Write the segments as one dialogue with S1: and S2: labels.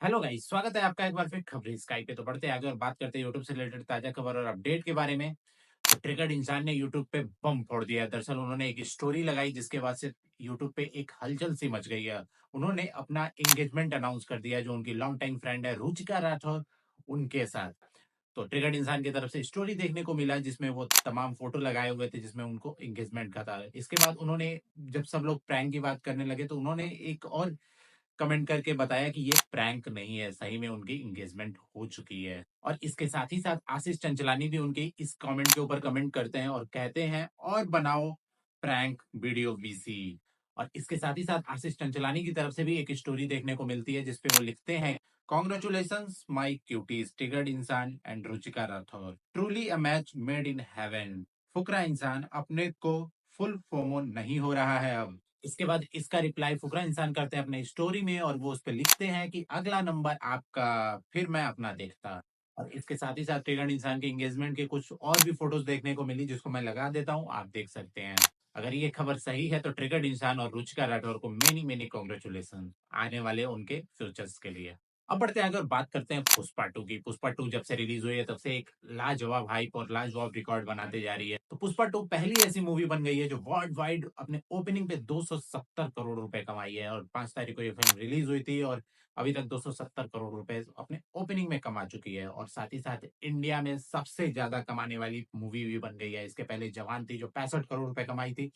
S1: Hello guys, स्वागत है आपका एक बार फिर खबरें स्काई पे। तो बढ़ते हैं आगे और बात करते हैं यूट्यूब से रिलेटेड ताजा खबर और अपडेट के बारे में। तो ट्रिगर्ड इंसान ने यूट्यूब पे बम फोड़ दिया है। दरअसल उन्होंने एक स्टोरी लगाई जिसके बाद से यूट्यूब पे एक हलचल सी मच गई है। उन्होंने अपना एंगेजमेंट अनाउंस कर दिया जो उनकी लॉन्ग टाइम फ्रेंड है रुचिका राठौर, उनके साथ। तो ट्रिगर्ड इंसान की तरफ से स्टोरी देखने को मिला जिसमें वो तमाम फोटो लगाए हुए थे जिसमें उनको एंगेजमेंट का था। इसके बाद उन्होंने, जब सब लोग प्रैंक की बात करने लगे, तो उन्होंने एक और कमेंट करके बताया कि ये प्रैंक नहीं है, सही में उनकी एंगेजमेंट हो चुकी है। और इसके साथ ही साथ आशीष चंचलानी भी उनके इस कमेंट के ऊपर कमेंट करते हैं और कहते हैं और बनाओ प्रैंक वीडियो वीसी। और इसके साथ ही साथ आशीष चंचलानी की तरफ से भी एक स्टोरी देखने को मिलती है जिसपे वो लिखते हैं, congratulations my cuties Triggered Insaan and Ruchika Rathore, truly a match made in heaven. Fukra Insaan अपने को फुल फोमो नहीं हो रहा है अब। इसके बाद इसका रिप्लाई फुकरा इंसान करते हैं अपने स्टोरी में और वो उस पे लिखते हैं कि अगला नंबर आपका, फिर मैं अपना देखता। और इसके साथ ही साथ ट्रिगर्ड इंसान के एंगेजमेंट के कुछ और भी फोटोज देखने को मिली जिसको मैं लगा देता हूँ, आप देख सकते हैं। अगर ये खबर सही है तो ट्रिगर्ड इंसान और रुचिका राठौर को मेनी मेनी कॉन्ग्रेचुलेशन आने वाले उनके फ्यूचर्स के लिए। अब बढ़ते हैं आगे और बात करते हैं पुष्पा टू की। पुष्पा टू जब से रिलीज हुई है तब से एक लाजवाब हाइप और लाजवाब रिकॉर्ड बनाते जा रही है। तो पुष्पा टू पहली ऐसी मूवी बन गई है जो वर्ल्ड वाइड अपने ओपनिंग पे 270 करोड़ रुपए कमाई है। और 5 तारीख को ये फिल्म रिलीज हुई थी और अभी तक 270 करोड़ रुपए अपने ओपनिंग में कमा चुकी है। और साथ ही साथ इंडिया में सबसे ज्यादा कमाने वाली मूवी भी बन गई है। इसके पहले जवान थी जो 65 करोड़ रुपए कमाई थी,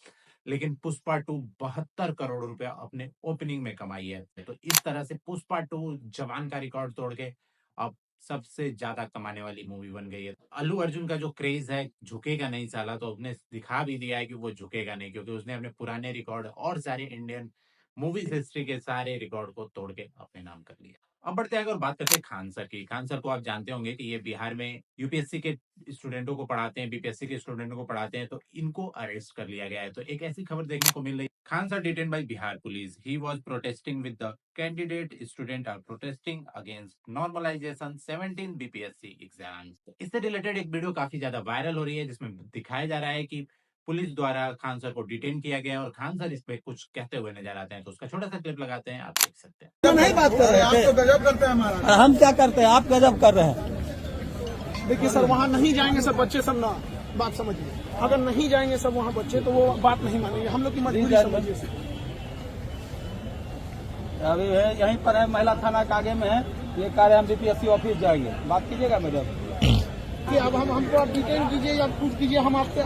S1: लेकिन पुष्पा टू 72 करोड़ रुपया अपने ओपनिंग में कमाई है। तो इस तरह से पुष्पा टू जवान का रिकॉर्ड तोड़ के अब सबसे ज्यादा कमाने वाली मूवी बन गई है। अल्लू अर्जुन का जो क्रेज है झुकेगा नहीं साला, तो उसने दिखा भी दिया है कि वो झुकेगा नहीं, क्योंकि उसने अपने पुराने रिकॉर्ड और सारे इंडियन मूवीज हिस्ट्री के सारे रिकॉर्ड को तोड़ के अपने नाम कर लिया। अब बढ़ते हैं और बात करते हैं खान सर की। खान सर को आप जानते होंगे कि ये बिहार में यूपीएससी के स्टूडेंटों को पढ़ाते हैं, बीपीएससी के स्टूडेंटों को पढ़ाते हैं। तो इनको अरेस्ट कर लिया गया है। तो एक ऐसी खबर देखने को मिल रही है, Khan sir detain by Bihar police, he was protesting with the candidate student are protesting against normalisation 17 BPSC exams. इससे रिलेटेड एक वीडियो काफी ज्यादा वायरल हो रही है जिसमें दिखाया जा रहा है कि पुलिस द्वारा खान सर को डिटेन किया गया है और खान सर इस पे कुछ कहते हुए नजर आते हैं। तो उसका छोटा सा क्लिप लगाते हैं, आप देख सकते हैं।
S2: हम नहीं बात कर रहे
S3: आप
S2: थे।
S3: तो गजब करते हैं हमारा।
S2: हम क्या करते हैं, आप गजब कर रहे हैं।
S3: देखिए सर, वहाँ नहीं जाएंगे सब बच्चे, सब ना बात समझिए। अगर नहीं जाएंगे सब वहाँ बच्चे तो वो बात नहीं मानेंगे, हम लोग की मजबूरी समझिए सर।
S2: अभी है यहीं पर है, महिला थाना के आगे में है। ये कह रहे हम बीपीएससी ऑफिस जाएंगे, बात कीजिएगा मैडम।
S3: कि अब हमको आप डिटेन कीजिए या कुछ कीजिए, हम आपसे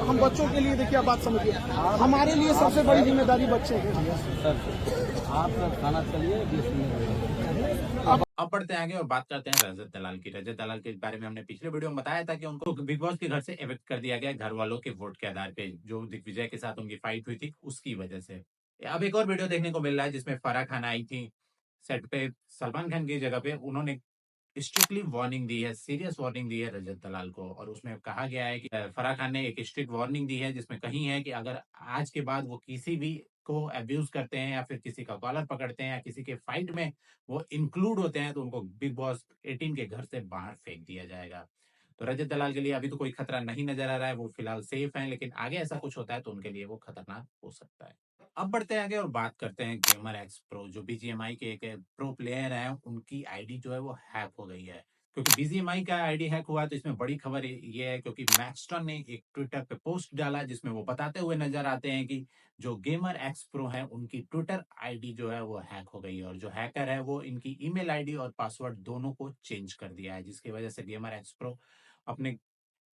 S3: हम बच्चों के लिए, देखिए आप बात समझिए, हमारे लिए सबसे बड़ी जिम्मेदारी बच्चे हैं।
S2: आप थाना चलिए, 20 मिनट।
S1: अब बढ़ते हैं आगे और बात करते हैं रजत दलाल की। रजत दलाल के बारे में हमने पिछले वीडियो में बताया था कि उनको बिग बॉस के घर से एविक्ट कर दिया गया घर वालों के वोट के आधार पे, जो दिग्विजय के साथ उनकी फाइट हुई थी उसकी वजह से। अब एक और वीडियो देखने को मिल रहा है जिसमें फराह खान आई थी सेट पे सलमान खान की जगह पे। उन्होंने स्ट्रिक्टली वार्निंग दी है, सीरियस वार्निंग दी है रजत दलाल को। और उसमें कहा गया है कि फराह खान ने एक स्ट्रिक्ट वार्निंग दी है जिसमें कही है कि अगर आज के बाद वो किसी भी को अब्यूज करते हैं या फिर किसी का कॉलर पकड़ते हैं या किसी के फाइट में वो इंक्लूड होते हैं तो उनको बिग बॉस 18 के घर से बाहर फेंक दिया जाएगा। तो रजत दलाल के लिए अभी तो कोई खतरा नहीं नजर आ रहा है, वो फिलहाल सेफ है, लेकिन आगे ऐसा कुछ होता है तो उनके लिए वो खतरनाक हो सकता है। अब बढ़ते हैं आगे और बात करते हैं गेमर एक्स प्रो, जो बीजीएमआई के एक प्रो प्लेयर हैं, उनकी आईडी जो है वो हैक हो गई है। क्योंकि बीजीएमआई का आईडी हैक हुआ तो इसमें बड़ी खबर ये है क्योंकि मैक्सटन ने एक ट्विटर पे पोस्ट डाला जिसमें वो बताते हुए नजर आते हैं कि जो गेमर एक्स प्रो है उनकी ट्विटर आईडी जो है वो हैक हो गई है। और जो हैकर है वो इनकी ईमेल आईडी और पासवर्ड दोनों को चेंज कर दिया है, जिसकी वजह से गेमर एक्स प्रो अपने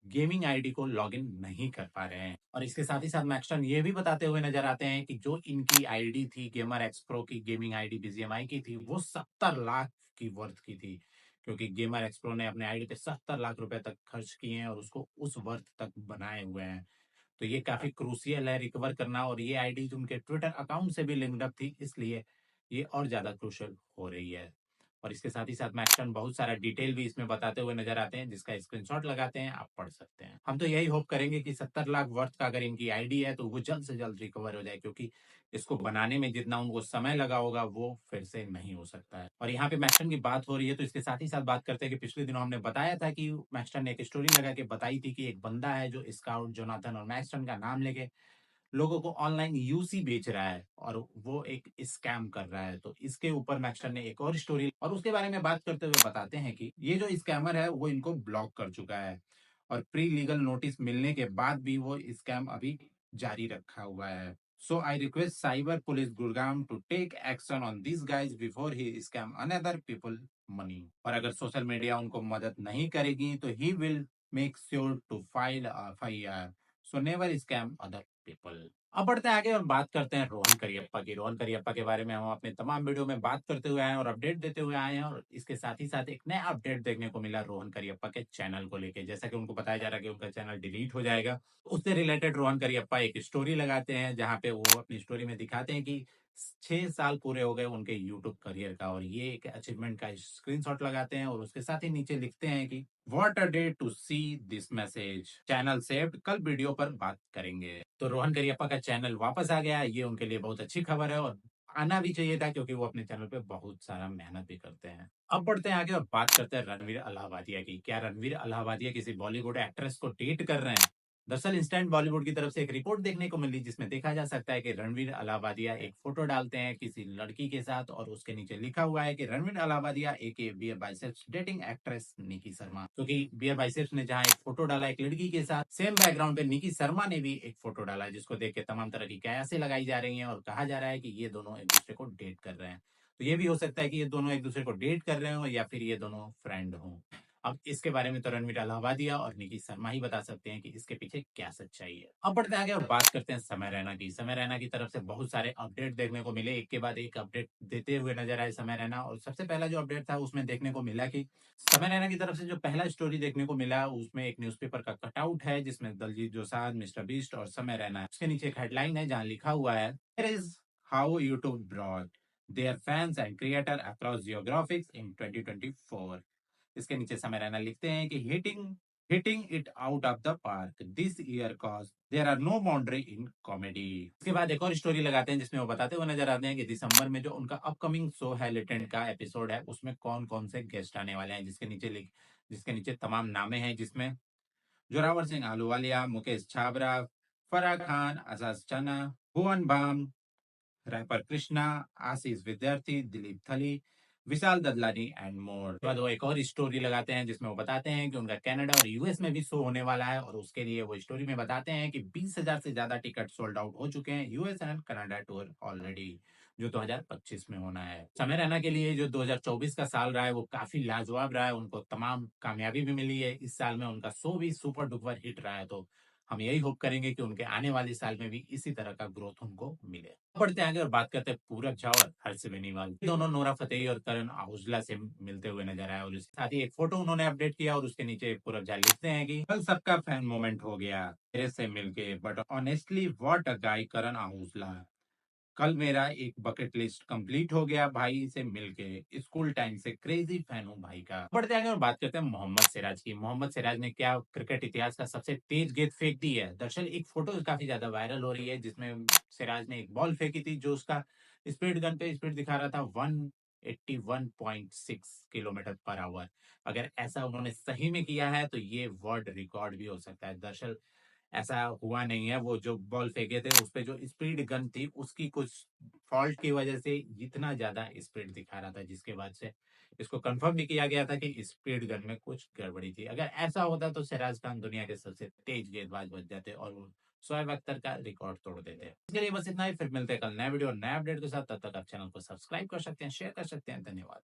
S1: गेमिंग आईडी को लॉगिन नहीं कर पा रहे हैं। और इसके साथ ही साथ मैक्सटन ये भी बताते हुए नजर आते हैं कि जो इनकी आईडी थी, गेमर एक्स प्रो की गेमिंग आईडी बीजीएमआई की थी, वो 70 लाख की वर्थ की थी। क्योंकि गेमर एक्स प्रो ने अपने आईडी पे 70 लाख रुपए तक खर्च किए हैं और उसको उस वर्थ तक बनाए हुए हैं। तो ये काफी क्रूसियल है रिकवर करना, और ये आईडी उनके ट्विटर अकाउंट से भी लिंक्ड अप थी, इसलिए ये और ज्यादा क्रूशियल हो रही है। और इसके साथ ही साथ मैक्सटन बहुत सारा डिटेल भी इसमें बताते हुए नजर आते हैं जिसका स्क्रीनशॉट लगाते हैं, आप पढ़ सकते हैं। हम तो यही होप करेंगे कि 70 लाख वर्थ का अगर इनकी आईडी है तो वो जल्द से जल्द रिकवर हो जाए, क्योंकि इसको बनाने में जितना उनको समय लगा होगा वो फिर से नहीं हो सकता है। और यहाँ पे मैक्सटन की बात हो रही है तो इसके साथ ही साथ बात करते हैं कि पिछले दिनों हमने बताया था कि मैक्सटन ने एक स्टोरी लगा के बताई थी कि एक बंदा है जो स्काउट जोनाथन और मैक्सटन का नाम लेके लोगों को ऑनलाइन यूसी बेच रहा है और वो एक स्कैम कर रहा है। तो इसके ऊपर मैक्सटर ने एक और स्टोरी और उसके बारे में बात करते हुए बताते हैं कि ये जो स्कैमर है वो इनको ब्लॉक कर चुका है और प्री लीगल नोटिस मिलने के बाद भी वो स्कैम अभी जारी रखा हुआ है। So I request cyber police Gurgaon to take action on this guys before he scam another people money. और अगर सोशल मीडिया उनको मदद नहीं करेगी तो he will make sure to file FIR. So never scam other people. अब बढ़ते हैं आगे और बात करते हैं रोहन करियप्पा की। रोहन करियप्पा के बारे में हम अपने तमाम वीडियो में बात करते हुए आए हैं और अपडेट देते हुए आए हैं और इसके साथ ही साथ एक नया अपडेट देखने को मिला रोहन करियप्पा के चैनल को लेके। जैसा कि उनको बताया जा रहा है कि उनका चैनल डिलीट हो जाएगा। उससे रिलेटेड रोहन करियप्पा एक स्टोरी लगाते हैं जहां पे वो अपनी स्टोरी में दिखाते हैं कि 6 साल पूरे हो गए उनके यूट्यूब करियर का और ये एक अचीवमेंट का स्क्रीनशॉट लगाते हैं और उसके साथ ही नीचे लिखते हैं कि what a day to see this message, channel saved, कल वीडियो पर बात करेंगे। तो रोहन करियप्पा का चैनल वापस आ गया, ये उनके लिए बहुत अच्छी खबर है और आना भी चाहिए था क्योंकि वो अपने चैनल पे बहुत सारा मेहनत भी करते हैं। अब बढ़ते हैं आगे और बात करते हैं रणवीर अलाहाबादिया की। क्या रणवीर अलाहाबादिया किसी बॉलीवुड एक्ट्रेस को डेट कर रहे हैं? दरअसल इंस्टेंट बॉलीवुड की तरफ से एक रिपोर्ट देखने को मिली जिसमें देखा जा सकता है कि रणवीर अलाहाबादिया एक फोटो डालते हैं किसी लड़की के साथ और उसके नीचे लिखा हुआ है कि रणवीर अलाहाबादिया एके बियर बाइसेप्स डेटिंग एक्ट्रेस निकी शर्मा। क्योंकि बियर बाइसेप्स ने जहां एक फोटो डाला एक लड़की के साथ, सेम बैकग्राउंड पे निकी शर्मा ने भी एक फोटो डाला है जिसको देख के तमाम तरह की कयासें लगाई जा रही हैं और कहा जा रहा है कि ये दोनों एक दूसरे को डेट कर रहे हैं। तो ये भी हो सकता है कि ये दोनों एक दूसरे को डेट कर रहे हो या फिर ये दोनों फ्रेंड हों। अब इसके बारे में तो रणवीर अलाहाबादिया और निकी शर्मा ही बता सकते हैं कि इसके पीछे क्या सच्चाई है। अब बढ़ते हैं आगे और बात करते हैं समय रैना की। समय रैना की तरफ से बहुत सारे अपडेट देखने को मिले, एक के बाद एक अपडेट देते हुए नजर आए समय रैना। और सबसे पहला जो अपडेट था उसमें देखने को मिला कि समय रैना की तरफ से जो पहला स्टोरी देखने को मिला उसमें एक न्यूज़पेपर का कटआउट है जिसमें दलजीत दोसांझ, मिस्टर बीस्ट और समय रैना है। उसके नीचे एक हेडलाइन है जहां लिखा हुआ है Here is how YouTube brought their fans and creator across geographics in 2024। इसके नीचे समय रैना लिखते हैं कि hitting it out of the park this year cause there are no boundary in comedy. इसके बाद एक और स्टोरी लगाते हैं जिसमें वो बताते हुए नजर आते हैं कि दिसंबर में जो उनका अपकमिंग शो है लेटेंट का एपिसोड है उसमें कौन कौन से गेस्ट आने वाले हैं, जिसके नीचे तमाम नामे हैं जिसमें जोरावर सिंह आलूवालिया, मुकेश छाबरा, फराह खान, आजाज चना, भुवन बाम, रैपर कृष्णा, आशीष विद्यार्थी, दिलीप थली, विशाल ददलानी एंड मोर। बाद वो एक और स्टोरी लगाते हैं जिसमें वो बताते हैं कि उनका कनाडा और यूएस में भी शो होने वाला है और उसके लिए वो स्टोरी में बताते हैं कि 20,000 से ज्यादा टिकट सोल्ड आउट हो चुके हैं US and Canada tour already, जो 2025 में होना है। समय रैना के लिए जो 2024 का साल रहा है वो काफी लाजवाब रहा है, उनको तमाम कामयाबी भी मिली है इस साल में, उनका शो भी सुपर डुपर हिट रहा है। तो हम यही होप करेंगे कि उनके आने वाले साल में भी इसी तरह का ग्रोथ उनको मिले। बढ़ते आगे और बात करते हैं पूरब झा और हर्ष बेनीवाल। दोनों नोरा फतेही और करण आहूजा से मिलते हुए नजर आए और इसके साथ ही एक फोटो उन्होंने अपडेट किया और उसके नीचे पूरब झा लिखते हैं कि कल सबका फैन मोमेंट हो गया तेरे से मिलके, बट ऑनेस्टली व्हाट अ गाय करण आहूजा। कल मेरा एक बकेट लिस्ट कंप्लीट हो गया भाई से मिलके, स्कूल टाइम से क्रेजी फैन हूँ भाई का। बढ़ते आगे और बात करते हैं मोहम्मद सिराज की। मोहम्मद सिराज ने क्या क्रिकेट इतिहास का सबसे तेज गेंद फेंक दी है। दरअसल एक फोटो काफी ज्यादा वायरल हो रही है जिसमें सिराज ने एक बॉल फेंकी थी जो उसका स्पीड गन पे स्पीड दिखा रहा था 181.6 किलोमीटर पर आवर। अगर ऐसा उन्होंने सही में किया है तो ये वर्ल्ड रिकॉर्ड भी हो सकता है। दरअसल ऐसा हुआ नहीं है, वो जो बॉल फेंके थे उस पे जो स्पीड गन थी उसकी कुछ फॉल्ट की वजह से इतना ज्यादा स्पीड दिखा रहा था जिसके बाद से इसको कंफर्म भी किया गया था कि स्पीड गन में कुछ गड़बड़ी थी। अगर ऐसा होता तो सिराज खान दुनिया के सबसे तेज गेंदबाज बन जाते और वो शोएब अख्तर का रिकॉर्ड तोड़ देते। इसके लिए बस इतना ही, फिर मिलते हैं कल नए वीडियो और नए अपडेट के साथ। तब तक आप चैनल को सब्सक्राइब कर सकते हैं, शेयर कर सकते हैं। धन्यवाद।